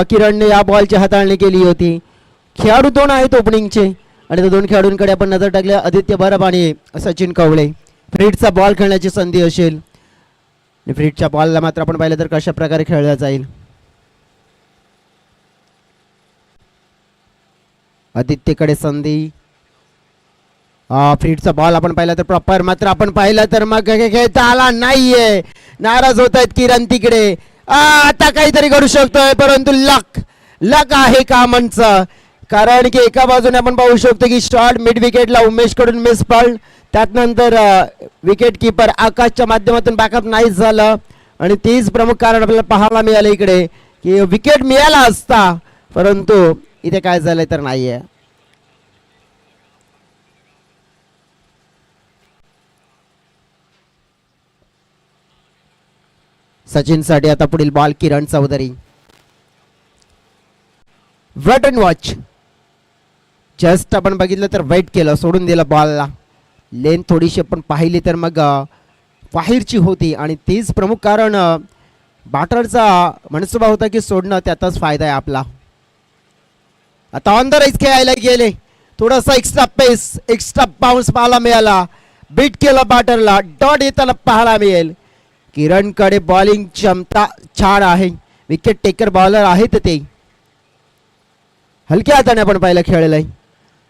किरणने या बॉलची हाताळणी केली होती. खेळाडू दोन आहेत ओपनिंगचे आणि त्या दोन खेळाडूंकडे आपण नजर टाकल्या. आदित्य बरब आणि सचिन कवळे. फ्रीडचा बॉल खेळण्याची संधी असेल. फ्रीडच्या बॉलला मात्र आपण पाहिलं तर कशा प्रकारे खेळला जाईल. आदित्यकडे संधी. फ्रीडचा बॉल आपण पाहिला तर प्रॉपर, मात्र आपण पाहिलं तर मग खेळता आला नाहीये. नाराज होत आहेत किरण तिकडे. आता काहीतरी करू शकतोय परंतु लक आहे कामनचं. कारण की एका बाजूने आपण पाहू शकतो की शॉर्ट मिड विकेटला उमेश कडून मिस पडल. त्यानंतर विकेट किपर आकाशच्या माध्यमातून बॅकअप नाही झालं आणि तेच प्रमुख कारण आपल्याला पाहायला मिळालं इकडे की विकेट मिळाला असता परंतु इथे काय झालंय तर नाहीये. सचिन साठी आता पुढील ball Kiran Chaudhari. Wait and watch. Just आपण बघितलं तर वेट केलं, सोडून दिलं बॉलला. लेन थोडीशी आपण पाहिली तर मग बाहेरची होती आणि तेच प्रमुख कारण बॅटरचा मनसुबा होता की सोडणं, त्यातच फायदा आहे आपला. आता ऑन द राईज खेळायला गेले. थोडासा एक्स्ट्रा पेस, एक्स्ट्रा बाउन्स पाहायला मिळाला. बीट केला बॅटरला. डॉट येताना पाहायला मिळेल. किरणकडे बॉलिंग क्षमता छान आहे. विकेट टेकर बॉलर आहेत ते. हलक्या हाताने आपण पाहिलं खेळलंय.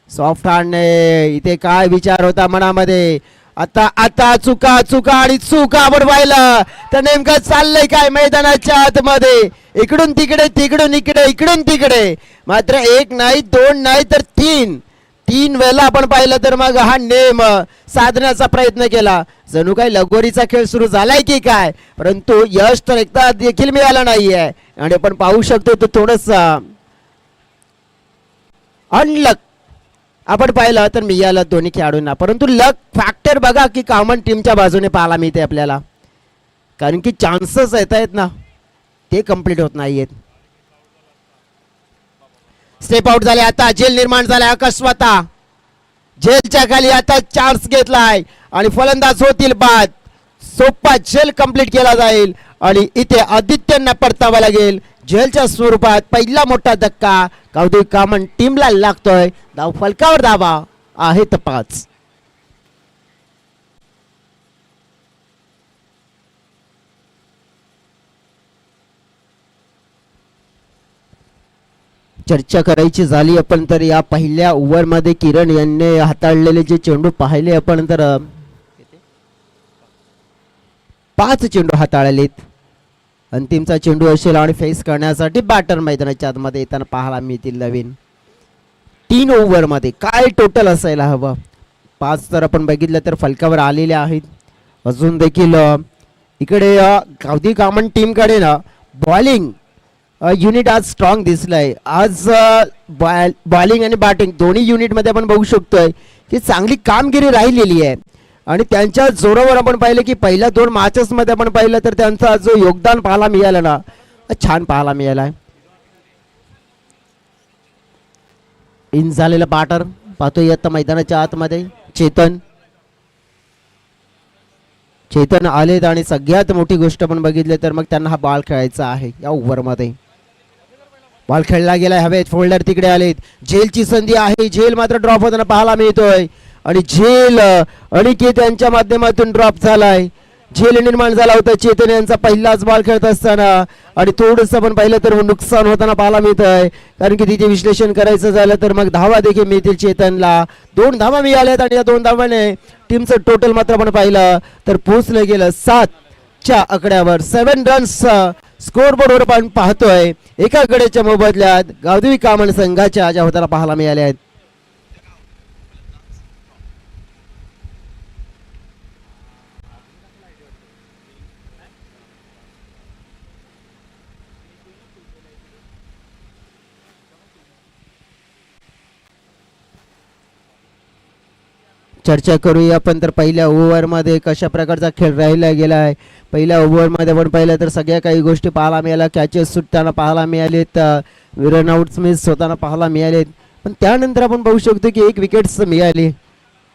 सॉफ्ट हँडने. इथे काय विचार होता मनामध्ये. आता चुका चुका आणि चुका आपण पाहिलं तर नेमकं चाललंय काय मैदानाच्या आतमध्ये. इकडून तिकडे, तिकडून इकडे, इकडून तिकडे. मात्र एक नाही, दोन नाही तर तीन वेळेला आपण पाहिलं तर मग हा नेम साधण्याचा प्रयत्न केला. जणू काही लगोरीचा खेळ सुरू झालाय की काय, परंतु यश तर एकदा देखील मिळालं नाहीये. आणि आपण पाहू शकतो तो थोडस अनलक आपण पाहिलं तर मिळालं दोन्ही खेळाडूंना. परंतु लक फॅक्टर बघा की कॉमन टीमच्या बाजूने पाहायला मिळते आपल्याला. कारण की चान्सेस येत आहेत ना ते कंप्लीट होत नाहीयेत. स्टेप आउट झाले. आता झेल निर्माण झालाय. आकाश स्वतः झेलच्या खाली आता चान्स घेतलाय आणि फलंदाज होतील बाद. सोपा झेल कंप्लीट केला जाईल आणि इथे आदित्यांना परतावा लागेल. झेलच्या स्वरूपात पहिला मोठा धक्का कौतुक कामन टीमला लागतोय. धाव फलकावर धावा आहेत 5. चर्चा करायची झाली आपण तर या पहिल्या ओव्हरमध्ये किरण यांनी हाताळलेले जे चेंडू पाहिले आपण तर 5 चेंडू हाताळलेत. अंतिमचा चेंडू असेल आणि फेस करण्यासाठी बॅटर मैदानाच्या आतमध्ये येताना पाहायला मिळतील. नवीन 3 ओव्हरमध्ये काय टोटल असायला हवं. 5 तर आपण बघितलं तर फलकावर आलेले आहेत. अजून देखील इकडे कौतुक कामन टीमकडे ना बॉलिंग युनिट आज स्ट्रॉंग दिसलंय. आज बॉलिंग आणि बॅटिंग दोन्ही युनिटमध्ये आपण बघू शकतोय की चांगली कामगिरी राहिलेली आहे. आणि त्यांच्या जोरावर आपण पाहिलं की पहिल्या 2 मॅचेसमध्ये आपण पाहिलं तर त्यांचा जो योगदान पाहायला मिळालं ना छान पाहायला मिळालाय. इन झालेलं बॅटर पाहतोय आता मैदानाच्या आतमध्ये चेतन आलेत आणि सगळ्यात मोठी गोष्ट आपण बघितली तर मग त्यांना हा बॉल खेळायचा आहे. या ओव्हरमध्ये बॉल खेळला गेलाय हवेत. फोल्डर तिकडे आलेत. झेलची संधी आहे. झेल मात्र ड्रॉप होताना पाहायला मिळतोय आणि झेल अनिकेत यांच्या माध्यमातून ड्रॉप झालाय. झेल निर्माण झाला होता चेतन यांचा पहिलाच बॉल खेळत असताना आणि थोडंसं आपण पाहिलं तर नुकसान होताना पाहायला मिळत आहे. कारण की तिथे विश्लेषण करायचं झालं तर मग धावा देखील मिळतील चेतनला. 2 धावा मिळाल्यात आणि या 2 धावाने टीमचं टोटल मात्र आपण पाहिलं तर पोहोचलं गेलं 7च्या आकड्यावर. 7 रन्स स्कोर बोर्डवर आपण पाहतोय. एका गड्याच्या मोबदल्यात गावदेवी कामन संघाच्या ज्या होताना पाहायला मिळाले आहेत. चर्चा करूया आपण तर पहिल्या ओव्हरमध्ये कशा प्रकारचा खेळ राहिला गेला आहे. पहिल्या ओव्हरमध्ये आपण पाहिलं तर सगळ्या काही गोष्टी पाहायला मिळाल्या. कॅचेस सुटताना पाहायला मिळालेत. रनआउट्स मिस होताना पाहायला मिळालेत. पण त्यानंतर आपण पाहू शकतो की 1 विकेट्स मिळाली.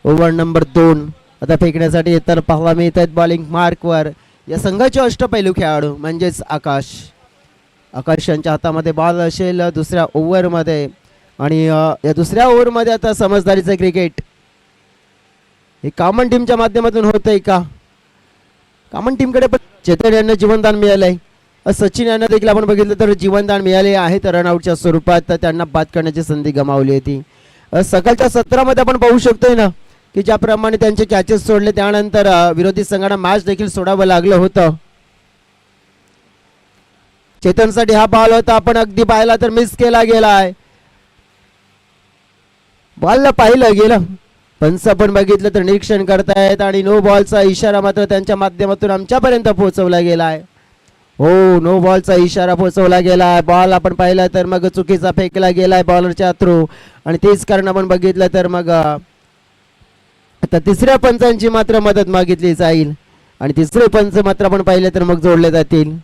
ओव्हर नंबर 2 आता फेकण्यासाठी येताना पाहायला मिळत आहेत. बॉलिंग मार्कवर या संघाचे अष्टपैलू खेळाडू म्हणजेच आकाश. आकाश यांच्या हातामध्ये बॉल असेल दुसऱ्या ओव्हरमध्ये आणि या दुसऱ्या ओव्हरमध्ये आता समजदारीचं क्रिकेट हे कॉमन टीमच्या माध्यमातून होतंय का? कॉमन टीमकडे पण चेतन यांना जीवनदान मिळालंय. सचिन यांना देखील आपण बघितलं तर जीवनदान मिळाले आहे तर रनआउटच्या स्वरूपात तर त्यांना बाद करण्याची संधी गमावली होती. सकाळच्या सत्रामध्ये आपण पाहू शकतोय ना की ज्याप्रमाणे त्यांचे कॅचेस सोडले त्यानंतर विरोधी संघाला मॅच देखील सोडावं लागलं होतं. चेतनसाठी हा बॉल होता आपण अगदी पाहिला तर मिस केला गेलाय. बॉलला पाहिलं गेलं पंच आपण बघितलं तर निरीक्षण करतायत आणि नो बॉलचा इशारा मात्र त्यांच्या माध्यमातून आमच्यापर्यंत पोहोचवला गेलाय. हो नो बॉलचा इशारा पोहोचवला गेलाय. बॉल आपण पाहिला तर मग चुकीचा फेकला गेलाय बॉलरच्या थ्रू आणि तेच कारण आपण बघितलं तर मग आता तिसऱ्या पंचांची मात्र मदत मागितली जाईल आणि तिसरे पंच मात्र आपण पाहिले तर मग जोडले जातील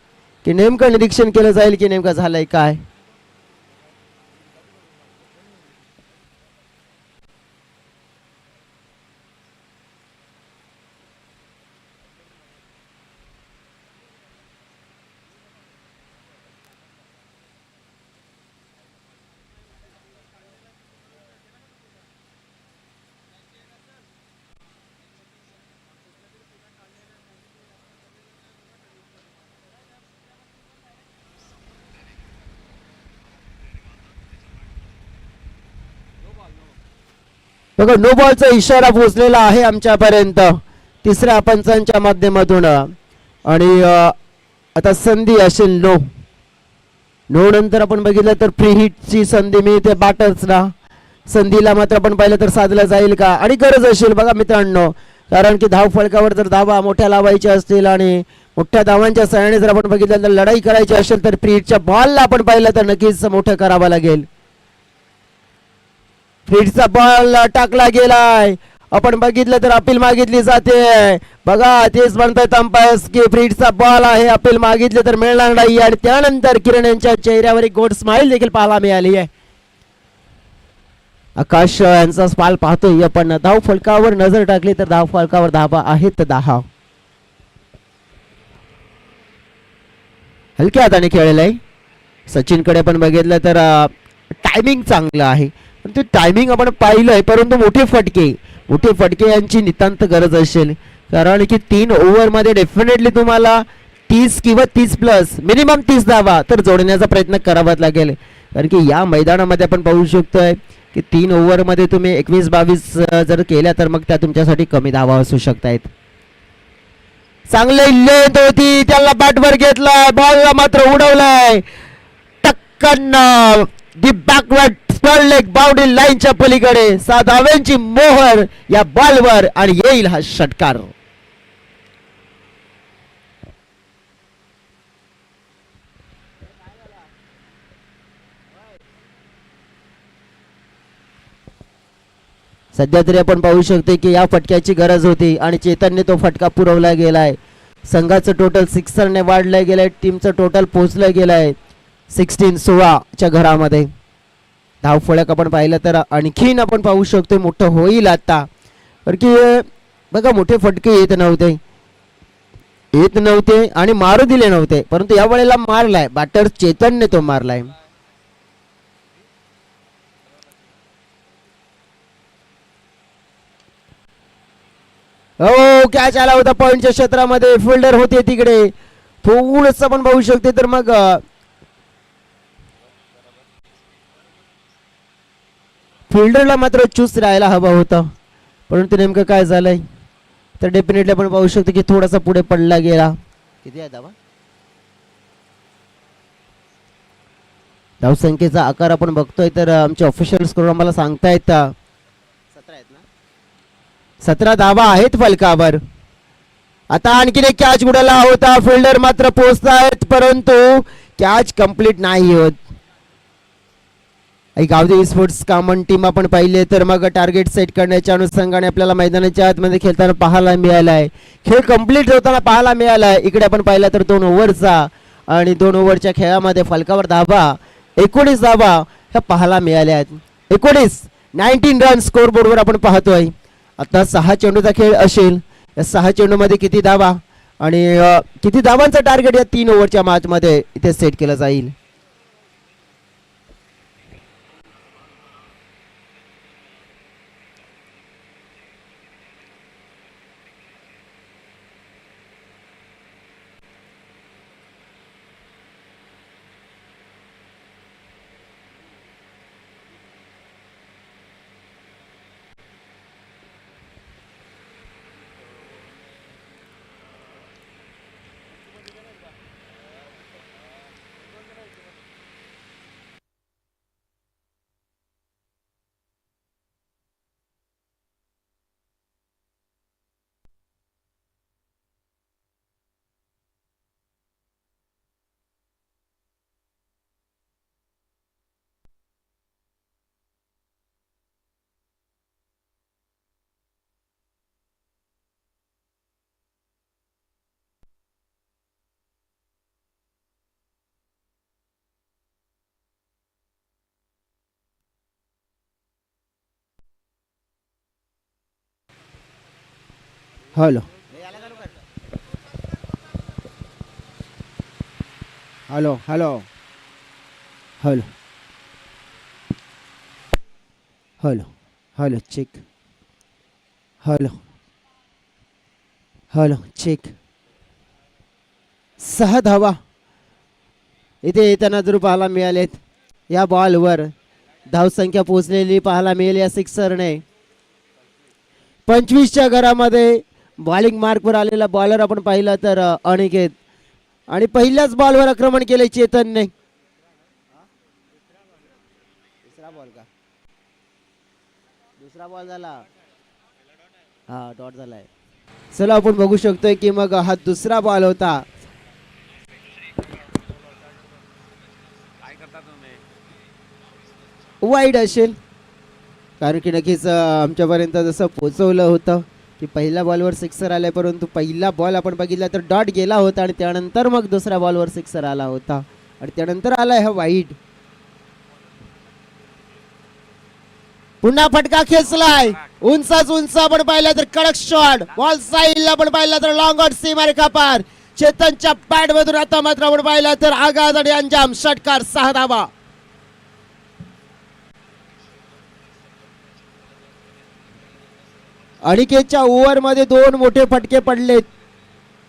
की नेमकं निरीक्षण केलं जाईल की नेमकं झालंय काय. बघा नो बॉलचा इशारा पोहोचलेला आहे आमच्यापर्यंत तिसऱ्या पंचांच्या माध्यमातून आणि आता संधी असेल नो नो नंतर आपण बघितलं तर फ्री हिटची संधी मिळते बॅटर्सला. संधीला मात्र आपण पाहिलं तर साधलं जाईल का आणि गरज असेल बघा मित्रांनो कारण की धाव फलकावर जर धावा मोठ्या लावायच्या असतील आणि मोठ्या धावांच्या सहाय्याने जर आपण बघितलं तर लढाई करायची असेल तर फ्री हिटच्या बॉलला आपण पाहिलं तर नक्कीच मोठं करावं लागेल. फ्रीडचा बॉल टाकला गेलाय आपण बघितलं तर अपील मागितली जाते. बघा तेच म्हणतात अंपायर्स की फ्रीडचा बॉल आहे अपील मागितले तर मिळणार नाही आणि त्यानंतर किरण यांच्या चेहऱ्यावर एक गोड स्माइल देखील पाहायला मिळाली आहे. आकाश यांचा स्माइल पाहतोय आपण धाव फलकावर नजर टाकली तर धाव फलकावर धावा आहेत 10. हलक्या हाताने खेळलेलं आहे. सचिनकडे पण बघितलं तर टायमिंग चांगलं आहे पण ते टायमिंग आपण पाहिलंय परंतु मोठे फटके यांची नितांत गरज असेल कारण की 3 ओव्हरमध्ये डेफिनेटली तुम्हाला 30 किंवा 30 प्लस मिनिमम 30 धावा तर जोडण्याचा प्रयत्न करावाच लागेल कारण की या मैदानामध्ये आपण पाहू शकतोय की 3 ओव्हरमध्ये तुम्ही 21-22 जर केल्या तर मग त्या तुमच्यासाठी कमी धावा असू शकतायत. चांगले लेंथ होती त्याला बॅटवर घेतलाय बॉलला मात्र उडवलाय टक्कन दी बॅकवर्ड स्क्वेअर लेग बाउंड्री लाईनच्या पलीकडे 7 धावांची मोहर या बॉलवर आणि येईल हा षटकार. सध्या तरी आपण पाहू शकतो की या फटक्याची गरज होती आणि चेतनने तो फटका पुरवला गेलाय. संघाचं टोटल 6 ने वाढलं गेलंय टीमचं टोटल पोहोचलं गेलंय 16 च्या घरामध्ये. धाव फलक आपण पाहिलं तर आणखीन आपण पाहू शकतो मोठं होईल आता कारण की बघा मोठे फटके येत नव्हते आणि मारू दिले नव्हते परंतु या वेळेला मारलाय बॅटर चेतनने तो मारलाय. हो कॅच आला होता पॉइंटच्या क्षेत्रामध्ये फिल्डर होते तिकडे थोडस आपण पाहू शकते तर मग फिल्डरला मात्र चूस राहायला हवं होतं परंतु नेमकं काय झालंय तर डेफिनेटली आपण पाहू शकतो की थोडासा पुढे पडला गेला. किती आहे धावा धावसंख्येचा आकार आपण बघतोय तर आमचे ऑफिशियल स्कोर आम्हाला सांगतायत 17 आहेत ना 17 धावा आहेत फलकावर. आता आणखीन एक कॅच उडाला होता फिल्डर मात्र पोहोचतायत परंतु कॅच कंप्लीट नाही होत. गावदेवी स्पोर्ट्स कॉमन टीम आपण पाहिले तर मग टार्गेट सेट करण्याच्या अनुषंगाने आपल्याला मैदानाच्या आतमध्ये खेळताना पाहायला मिळालाय खेळ कंप्लीट होताना पाहायला मिळालाय. इकडे आपण पाहिलं तर 2 ओव्हरचा आणि 2 ओव्हरच्या खेळामध्ये फलकावर धावा 19 धावा ह्या पाहायला मिळाल्या आहेत. 19 रन स्कोर बोर्डवर आपण पाहतोय. आता 6 चेंडूचा खेळ असेल या 6 चेंडूमध्ये किती धावा आणि किती धावांचं टार्गेट या 3 ओव्हरच्या मॅच मध्ये इथे सेट केलं जाईल. Hello hello hello hello hello hello check. Hello hello check. 6 धावा इथे येताना जर पाहायला मिळालेत. या बॉलवर धावसंख्या पोहोचलेली पाहायला मिळेल या सिक्सरने. 25च्या घरामध्ये बॉलिंग मार्कवर आलेला बॉलर आपण पाहिला तर अनिकेत, आणि पहिल्याच बॉलवर आक्रमण केले चेतनने. दुसरा बॉल का? दुसरा बॉल झाला, हा डॉट झालाय. चला आपण बघू शकतोय की मग हा दुसरा बॉल होता. वाईड असेल, कारण की नक्कीच आमच्यापर्यंत जसं पोचवलं होतं की पहिल्या बॉलवर सिक्सर आलाय, परंतु पहिला बॉल आपण बघितला तर डॉट गेला होता आणि त्यानंतर मग दुसऱ्या बॉलवर सिक्सर आला होता आणि त्यानंतर आलाय हा वाईड. पुन्हा फटका खेचलाय, उंचाच उंच आपण पाहिला तर कडक शॉट. बॉल साईडला आपण पाहिला तर लॉंग ऑन सीमारेखा पार. चेतनच्या पॅड मधून आता मात्र आपण पाहिला तर आघात आणि अंजाम षटकार. 6 धावा. अनिकेतच्या ओव्हर मध्ये 2 मोठे फटके पडलेत.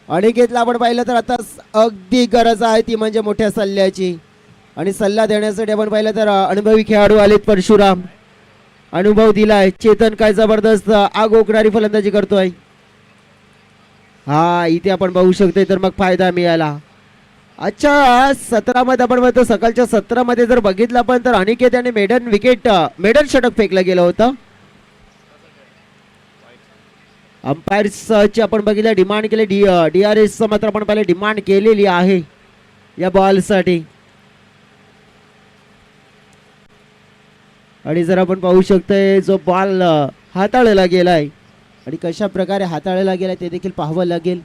अनिकेतला आपण पाहिलं तर आता अगदी गरज आहे ती म्हणजे मोठ्या सल्ल्याची, आणि सल्ला देण्यासाठी आपण पाहिलं तर अनुभवी खेळाडू आलेत. परशुराम अनुभव दिलाय. चेतन काय जबरदस्त आग ओकणारी फलंदाजी करतोय. हा इथे आपण बघू शकतोय तर मग फायदा मिळाला. अच्छा 17 मध्ये आपण म्हणतो, सकाळच्या 17 मध्ये जर बघितलं आपण तर अनिकेत याने मेडन षटक फेकलं गेलं होतं. अंपायर्सची आपण बघितलं डिमांड केली, DRS मात्र आपण पहिले डिमांड केलेली आहे या बॉलसाठी. आणि जर आपण पाहू शकतोय जो बॉल हाताळला गेलाय आणि कशा प्रकारे हाताळला गेलाय ते देखील पाहावं लागेल.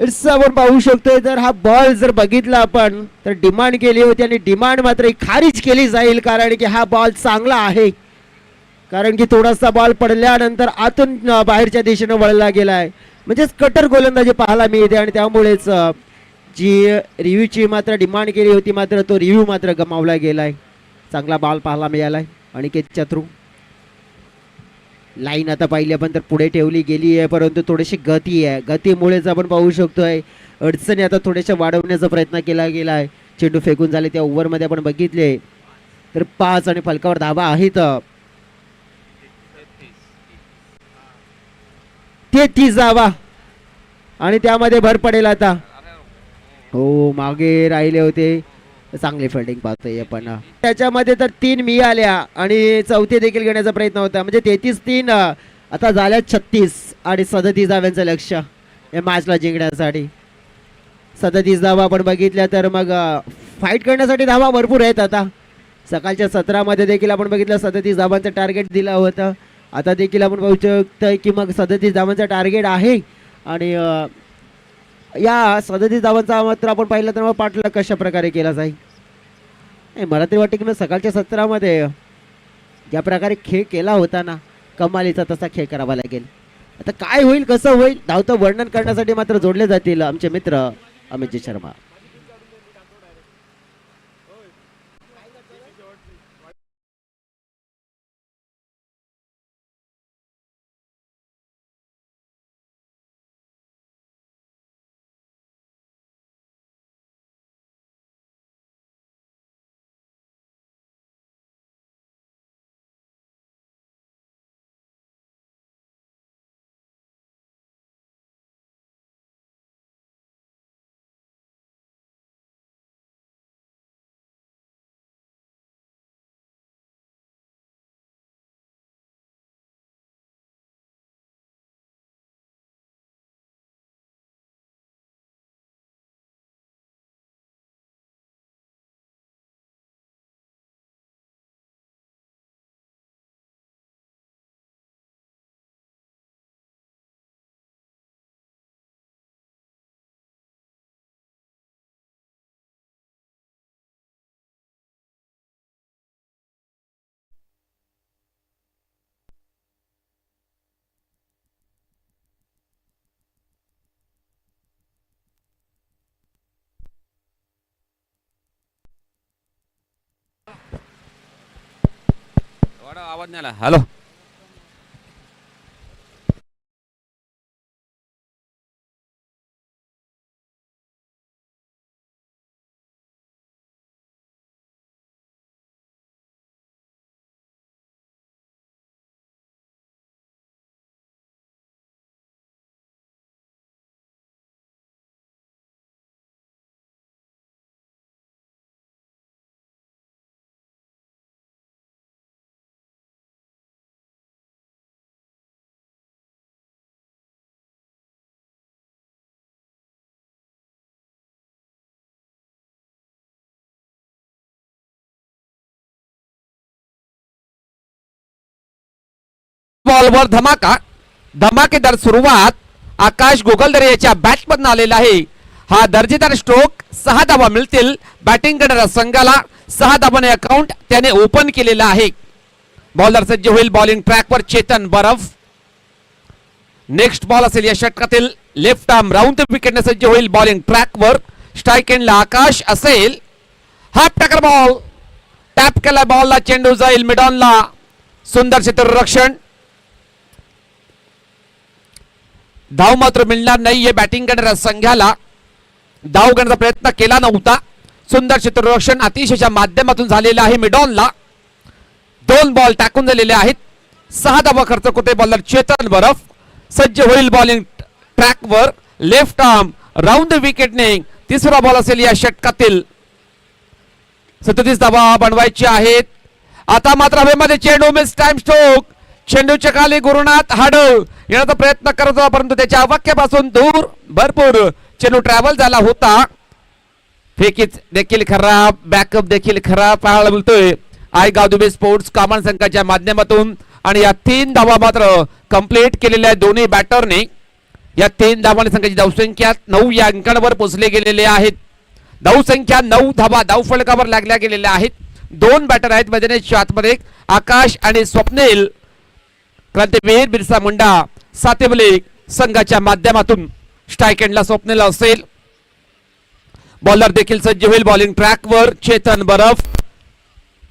आपण पाहू शकतोय तर हा बॉल जर बघितला आपण तर डिमांड केली होती आणि डिमांड मात्र खारिज केली जाईल, कारण की हा बॉल चांगला आहे. कारण की थोडासा बॉल पडल्यानंतर आतून बाहेरच्या दिशेने वळला गेलाय, म्हणजेच कटर गोलंदाजी पाहायला मिळते. आणि त्यामुळेच जी रिव्ह्यूची मात्र डिमांड केली होती मात्र तो रिव्ह्यू मात्र गमावला गेलाय. चांगला बॉल पाहायला मिळालाय अनिकेतच्या थ्रू. लाईन आता पाहिली आपण तर पुढे ठेवली गेली आहे, परंतु थोडीशी गती आहे. गतीमुळेच आपण पाहू शकतोय अडचणी आता थोड्याशा वाढवण्याचा प्रयत्न केला गेला आहे. चेंडू फेकून झाले त्या ओव्हरमध्ये आपण बघितले तर 5 आणि फलकावर धावा आहेत. 33 धावा आणि त्यामध्ये भर पडेल आता. हो मागे राहिले होते, चांगली फिल्डिंग पाहतोय आपण. त्याच्यामध्ये तर 3 मिळाल्या आणि चौथे देखील घेण्याचा प्रयत्न होता, म्हणजे 33-3 आता झाल्या 36 आणि 37 धाव्यांचं लक्ष या मॅचला जिंकण्यासाठी. 37 धावा आपण बघितल्या तर मग फाईट करण्यासाठी धावा भरपूर आहेत. आता सकाळच्या 17 मध्ये देखील आपण बघितलं 37 धावांचं टार्गेट दिलं होतं. आता देखील आपण पाहू शकतो की मग 37 धावांचं टार्गेट आहे आणि या 37 धावांचा मात्र आपण पाहिलं तर मग पाठलाग कशा प्रकारे केला जाईल. मला तरी वाटतं की मग सकाळच्या सत्रामध्ये ज्या प्रकारे खेळ केला होता ना, कमालीचा तसा खेळ करावा लागेल. आता काय होईल कसं होईल धावतं वर्णन करण्यासाठी मात्र जोडले जातील आमचे मित्र अमितजी शर्मा. आवाज नाही आला. हॅलो. बॉलवर धमाका, धमाकेदार सुरुवात आकाश गोगलदरे याच्या बॅटमधून आलेला आहे. हा दर्जेदार स्ट्रोक 6 धावा मिळतील बॅटिंग करणाऱ्या संघाला. 6 धावाने अकाउंट त्याने ओपन केलेला आहे. बॉलर सज्ज होईल बॉलिंग ट्रॅकवर चेतन बरफ. नेक्स्ट बॉल असेल या षटकातील लेफ्ट आर्म राऊंड द विकेटने सज्ज होईल बॉलिंग ट्रॅकवर. स्ट्राईक एंडला आकाश असेल. हाफ टॅकर बॉल टॅप केला बॉलला, चेंडू जाईल मिडॉनला. सुंदर क्षेत्ररक्षण. धाव मात्र मिळणार नाहीये बॅटिंग करणाऱ्या संघाला. धाव घेण्याचा प्रयत्न केला नव्हता. सुंदर क्षेत्ररक्षण अतिशयच्या माध्यमातून झालेला आहे मिडॉनला. 2 बॉल टाकून झालेले आहेत. 6 धावा खर्च करतोय बॉलर चेतन बरफ. सज्ज होईल बॉलिंग ट्रॅकवर लेफ्ट आर्म राऊंड द विकेटने. तिसरा बॉल असेल या षटकातील. 37 धावा बनवायचे आहेत. आता मात्र हवेमध्ये चेंडू मिस टाइम स्ट्रोक. चेंडूच्या खाली गुरुनाथ हाडव येण्याचा प्रयत्न करत होता परंतु त्याच्या वाक्यापासून दूर भरपूर चेंडू ट्रॅव्हल झाला होता. फेकीच देखील खराब, बॅकअप देखील खराब पाहायला मिळतोय आय गावदुबे स्पोर्ट्स कामान संघाच्या माध्यमातून. आणि या 3 धावा मात्र कंप्लीट केलेल्या दोन्ही बॅटरने. या 3 धावांनी संघाची धावसंख्या 9 या अंकांवर पोहोचले गेलेले आहेत. धावसंख्या 9 धावा धावफलकावर लागल्या गेलेल्या आहेत. 2 बॅटर आहेत मैदानाच्या आतमध्ये आकाश आणि स्वप्नील. क्रांतीवीर बिरसा मुंडा सातेबले संघाच्या माध्यमातून. स्ट्राईक एंडला स्वप्नील असेल. बॉलर देखील सज्ज होईल बॉलिंग ट्रॅकवर चेतन बरफ.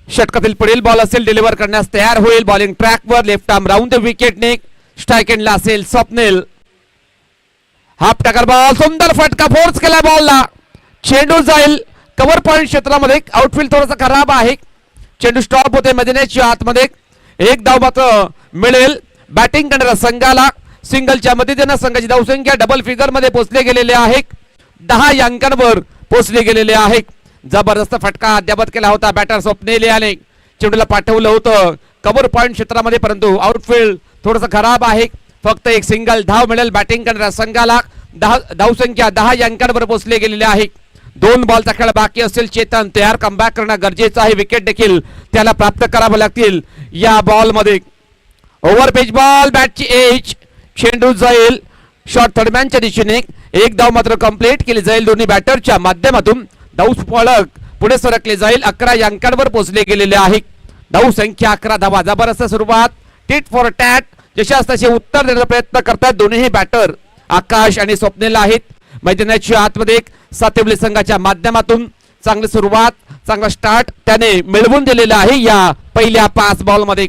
षटकातील पुढील बॉल असेल डिलिव्हर करण्यास तयार होईल बॉलिंग ट्रॅकवर लेफ्ट आर्म राऊंड द विकेटने. स्ट्राईक एंडला असेल स्वप्नील. हाफ टॅकर बॉल सुंदर फटका फोर्स केला बॉलला. चेंडू जाईल कव्हर पॉइंट क्षेत्रामध्ये. आउटफील्ड थोडासा खराब आहे. चेंडू स्टॉप होते मैदानाच्या आतमध्ये. 1 धाव मात्र मिळेल बॅटिंग करणाऱ्या संघाला. सिंगलच्या मदतीने संघाची धावसंख्या डबल फिगर मध्ये पोहोचले गेलेले आहे. 10 या अंकांवर पोहोचले गेलेले आहे. जबरदस्त फटका अद्यावत केला होता बॅटर स्वप्नील याने. चेंडूला पाठवलं होतं कव्हर पॉइंट क्षेत्रामध्ये परंतु आउटफील्ड थोडंसं खराब आहे. फक्त एक सिंगल धाव मिळेल बॅटिंग करणाऱ्या संघाला. धावसंख्या 10 या अंकांवर पोहोचले गेलेले आहे. 2 बॉलचा खेळ बाकी असेल. चेतन तयार कमबॅक करणं गरजेचं आहे. विकेट देखील त्याला प्राप्त करावं लागतील या बॉल मध्ये. ओव्हर पेच बॉल बॅटची एज. चेंडू जाईल शॉर्ट थर्डमॅनच्या दिशेने. एक धाव मात्र कंप्लीट केली जाईल दोन्ही बॅटरच्या माध्यमातून. धाव फलक पुढे सरकले जाईल. 11 या अंकांवर पोहोचले गेलेले आहे. धाव संख्या 11 धावा. जबरदस्त सुरुवात. Tit for tat. जशास तसे उत्तर देण्याचा प्रयत्न करतात दोन्ही बॅटर आकाश आणि स्वप्नील आहेत. मैदानाच्या आतमध्ये सातिवली संघाच्या माध्यमातून चांगली सुरुवात, चांगला स्टार्ट त्याने मिळवून दिलेला आहे या पहिल्या 5 बॉल मध्ये.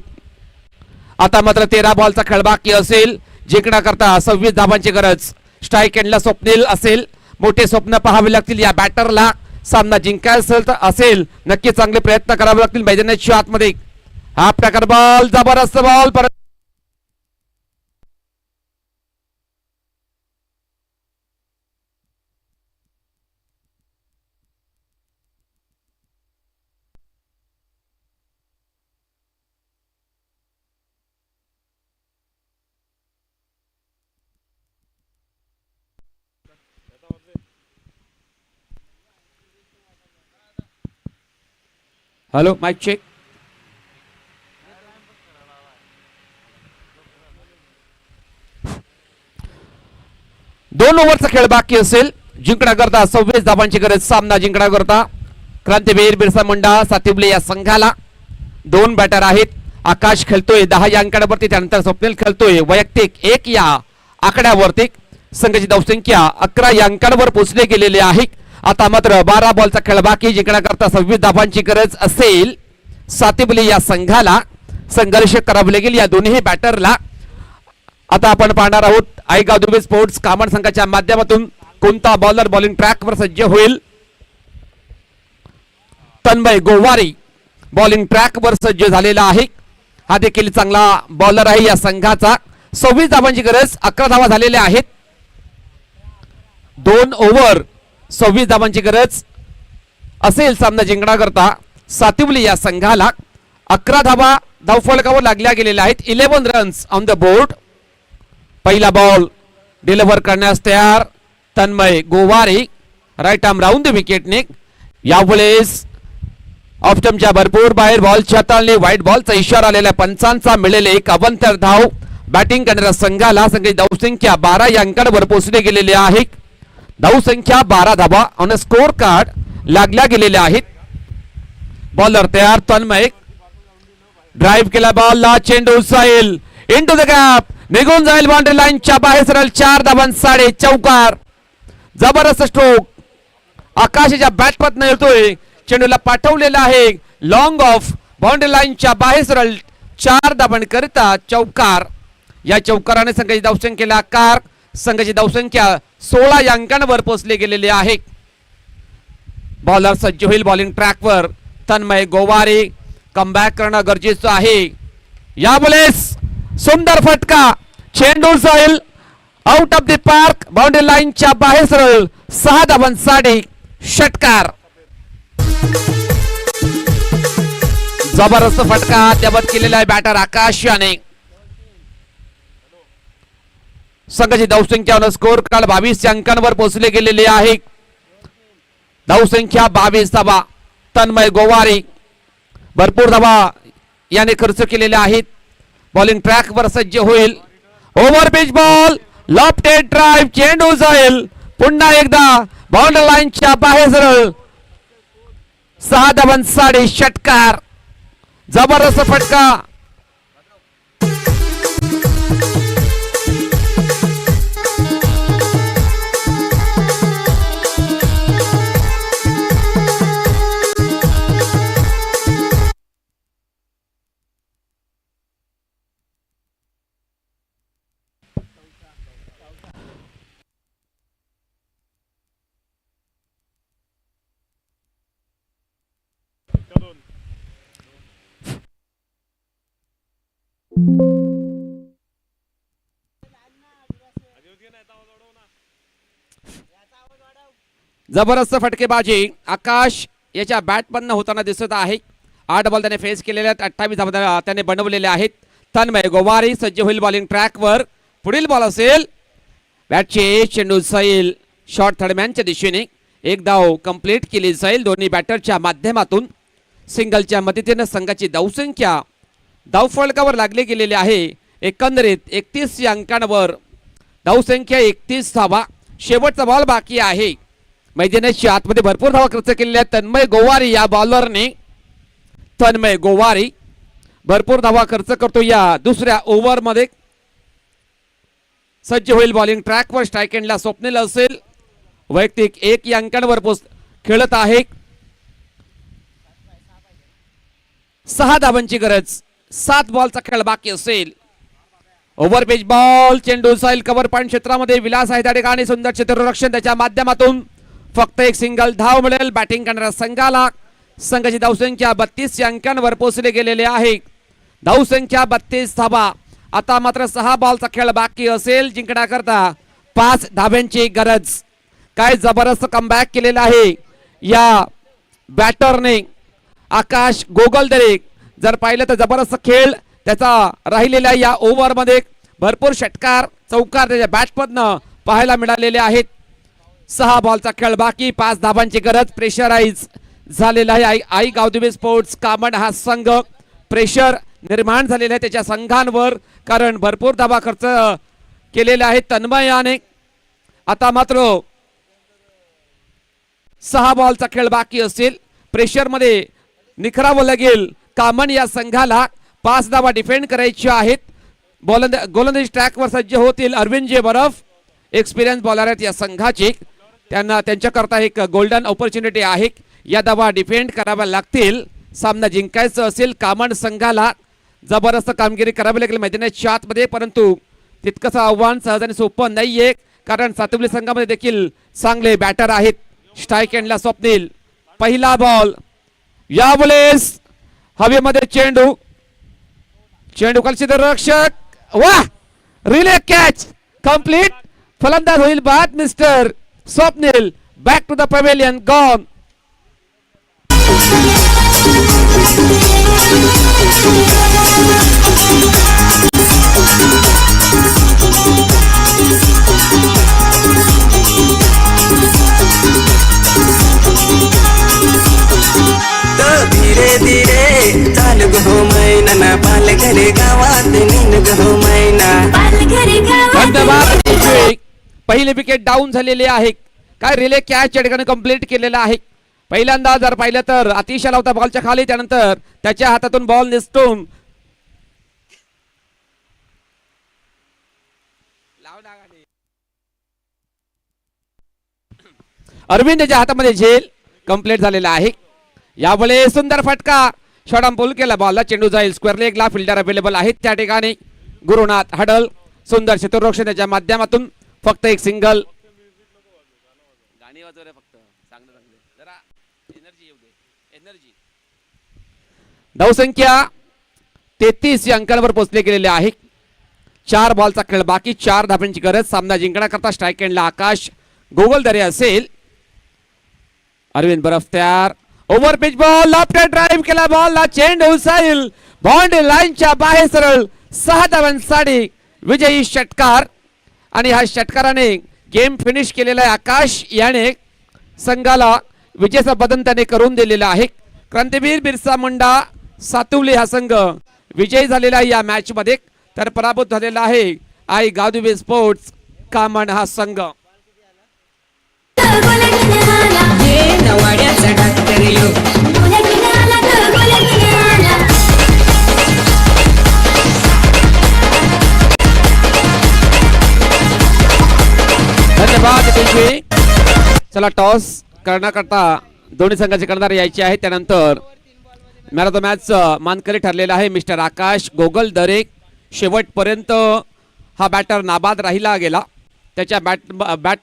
आता मात्र 13 बॉलचा खेळ बाकी असेल. जिंकण्याकरता 26 धावांची गरज. स्ट्राईक एंडला स्वप्नील असेल. मोठे स्वप्न पाहावे लागतील या बॅटरला. सामना जिंकायचा असेल नक्की चांगले प्रयत्न करावे लागतील मैदानाच्या आतमध्ये. हा प्रकार बॉल, जबरदस्त बॉल. परत हॅलो माइक चेक. दोन ओव्हरचा खेळ बाकी असेल. जिंकण्याकरता 26 धावांची गरज. सामना जिंकण्याकरता क्रांतीवीर बिरसा मुंडा सातिवली या संघाला 2 बॅटर आहेत. आकाश खेळतोय 10 या अंकावरती. त्यानंतर स्वप्नील खेळतोय वैयक्तिक 1 या आकड्यावरती. संघाची धावसंख्या 11 या अंकांवर पोहोचले गेलेले आहे. आता मात्र 12 बॉलचा खेळ बाकी. जिंकण्याकरता 26 धावांची गरज असेल सातिवली या संघाला. संघर्ष करावे लागेल या दोन्ही बॅटरला. आता आपण पाहणार आहोत आयगाव दुबे स्पोर्ट्स कामन संघाच्या माध्यमातून कोणता बॉलर बॉलिंग ट्रॅकवर सज्ज होईल. तन्मय गोवारी बॉलिंग ट्रॅकवर सज्ज झालेला आहे. हा देखील चांगला बॉलर आहे या संघाचा. 26 धावांची गरज. 11 धावा झालेल्या आहेत. 2 ओव्हर 26 धावांची गरज असेल सामना जिंकण्याकरता सातिवली या संघाला. 11 धावा धावफलकावर लागल्या गेलेल्या आहेत. 11 रन्स ऑन द बोर्ड. पहिला बॉल डिलिव्हर करण्यास तयार Tanmay Gowari. Right arm round the विकेटने. यावेळेस ऑप्शनच्या भरपूर बाहेर बॉलच्या हाताळणी व्हाईट बॉलचा इशारा आलेला पंचांचा. मिळेल एक अवंतर धाव बॅटिंग करणाऱ्या संघाला. संघाची धावसंख्या 12 या अंकांवर पोहोचले गेलेले आहे. धावसंख्या 12 धावा ऑन स्कोर कार्ड लागल्या गेलेल्या आहेत. बॉलर तयार तन्मय. ड्राईव्ह केला बॉलला. चेंडू जाईल इनटू द गॅप. निघून जाईल बाउंड्री लाईनच्या बाहेर सरळ. 4 धावांसाठी चौकार. जबरदस्त स्ट्रोक आकाशाच्या बॅटमधून येतोय. चेंडूला पाठवलेला आहे लॉंग ऑफ. बाउंड्री लाईनच्या बाहेर सरळ 4 धावांकरिता चौकार. या चौकाराने संघाची धावसंख्येला आकार. संघाची धावसंख्या 16 या अंकांवर पोहोचले गेलेले आहे. बॉलर सज्ज होईल बॉलिंग ट्रॅकवर. तन्मय गोवारी कमबॅक करणं गरजेचं आहे. यावेळेस सुंदर फटका. चेंडू जाईल out of the park. Boundary लाईनच्या बाहेर सरळ. 6 धावांसाठी षटकार. जबरदस्त फटका त्याबत केलेला आहे बॅटर आकाश याने. संघाची धावसंख्या स्कोर कार्ड 22 अंकांवर पोहोचले गेलेले आहे. धावसंख्या 22 धावा. तन्मय गोवारी भरपूर धावा याने खर्च केलेल्या आहेत. बॉलिंग ट्रॅक वर सज्ज होईल. Over pitch ball. Lofted drive. चेंडू जाईल पुन्हा एकदा बाउंड्री लाईनच्या बाहेर सरळ. 6 धावांसाठी षटकार. जबरदस्त फटका. जबरदस्त फटकेबाजी आकाश याच्या बॅट बंद होताना दिसत आहे. 8 बॉल त्याने फेस केलेले आहेत. 28 धावा त्याने बनवलेले आहेत. तन्मय गोवारी सज्ज होईल बॉलिंग ट्रॅकवर. पुढील बॉल असेल बॅटचे. चेंडू जाईल शॉर्ट थर्डमॅनच्या दिशेने. 1 धाव कंप्लीट केली जाईल दोन्ही बॅटरच्या माध्यमातून. सिंगलच्या मदतीने संघाची धावसंख्या धावफलकावर लागले गेलेले आहे. एकंदरीत 31 अंकांवर धावसंख्या 31 धावा. शेवटचा बॉल बाकी आहे. मैदानाच्या आतमध्ये भरपूर धावा खर्च केलेल्या आहेत तन्मय गोवारी या बॉलरने. तन्मय गोवारी भरपूर धावा खर्च करतो या दुसऱ्या ओव्हरमध्ये. सज्ज होईल बॉलिंग ट्रॅकवर. स्ट्राईक एंडला स्वप्नील असेल. वैयक्तिक 1 या अंकांवर खेळत आहे. 6 धावांची गरज. 7 बॉलचा खेळ बाकी असेल. Over page ball. चेंडू साईल कव्हर पॉइंट क्षेत्रामध्ये. विलास आहे त्या ठिकाणी. सुंदर क्षेत्ररक्षण त्याच्या माध्यमातून फक्त एक सिंगल धाव मिळेल बॅटिंग करणाऱ्या संघाला. संघाची धावसंख्या 32 या अंकांवर पोहोचले गेलेले आहे. धावसंख्या 32 धावा. आता मात्र 6 बॉलचा खेळ बाकी असेल. जिंकण्याकरता 5 धाब्यांची गरज. काय जबरदस्त कमबॅक केलेला आहे या बॅटरने आकाश गोगलदरे. जर पाहिलं तर जबरदस्त खेळ त्याचा राहिलेल्या या ओव्हरमध्ये. भरपूर षटकार चौकार त्याच्या बॅटमधनं पाहायला मिळालेले आहेत. 6 बॉलचा खेळ बाकी. 5 धाबांची गरज. प्रेशराईज झालेला आहे आई गावदेवी स्पोर्ट्स कामड हा संघ. प्रेशर निर्माण झालेला आहे त्याच्या संघांवर कारण भरपूर धाबा खर्च केलेला आहे तन्मयाने. आता मात्र 6 बॉलचा खेळ बाकी असेल. प्रेशरमध्ये निखरावं लागेल कामन या संघाला. 5 धावा डिफेंड करायच्या आहेत. गोलंदाजी ट्रॅकवर सज्ज होतील अरविंद जे बरफ. एक्सपिरियन्स बॉलर आहेत या संघाचे. त्यांना त्यांच्याकरता एक गोल्डन ऑपॉर्च्युनिटी आहे. या धावा डिफेंड कराव्या लागतील. सामना जिंकायचा असेल कामन संघाला. जबरदस्त कामगिरी करावी लागेल मैदानाच्या आतमध्ये. परंतु तितकंसं आव्हान सहजाने सोपं नाहीये कारण सातवली संघामध्ये देखील चांगले बॅटर आहेत. स्ट्राईक एंडला स्वप्नील. पहिला बॉल. यावेळेस हवेमध्ये चेंडू. चेंडू क्षेत्ररक्षक. वाह रिले कॅच कंप्लीट. फलंदाज होईल बाद mister Swapnil. Back to the pavilion gone. धीरे धीरे चाल गो मैना पाल घरे गावात नीन गो मैना धन्यवाद. पहिली विकेट डाऊन झालेली आहे. काय रिले कॅच या ठिकाणी कंप्लीट केलेला आहे. पहिल्यांदा जर पाहिलं तर अतिशय लावता बॉलच्या खाली. त्यानंतर त्याच्या हातातून बॉल निसटून अरविंदच्या हातामध्ये झेल कंप्लीट झालेला आहे. यावेळेस सुंदर फटका. शॉर्ट पुल केला बॉलला. चेंडू जाईल स्क्वेअर लेगला. फिल्डर अवेलेबल आहेत त्या ठिकाणी. गुरुनाथ हडल. सुंदर क्षेत्ररक्षण त्याच्या माध्यमातून फक्त एक सिंगल. गाणी वाजव रे फक्त. चांगलं चांगलं जरा एनर्जी येऊ दे. एनर्जी. धावसंख्या 33 या अंकांवर पोहोचले गेलेले आहे. 4 बॉलचा खेळ बाकी. 4 धाब्यांची गरज. सामना जिंकण्याकरता स्ट्राईक एंडला आकाश गोगलदरे असेल. अरविंद बरफ तयार. Over pitch ball. Left drive केला बॉलला. चेंडू साईल बाउंड्री लाईनच्या बाहेर सरळ. 6 धावांसाठी विजयी षटकार. आणि ह्या षटकाराने गेम फिनिश केलेला आहे. आकाश याने संघाला विजयाचा बदन त्याने करून दिलेला आहे. क्रांतीवीर बिरसा मुंडा सातुवली हा संघ विजयी झालेला आहे या मॅच मध्ये. तर पराभूत झालेला आहे आई गावदेवी स्पोर्ट्स कामण हा संघ. धन्यवाद. चला टॉस करण्याकरता दोन्ही संघाचे कर्णधार यायचे आहेत. त्यानंतर मॅन ऑफ द मॅच मानकरी ठरलेला आहे मिस्टर आकाश गोगलदरे. शेवटपर्यंत हा बॅटर नाबाद राहिला गेला. त्याच्या बॅट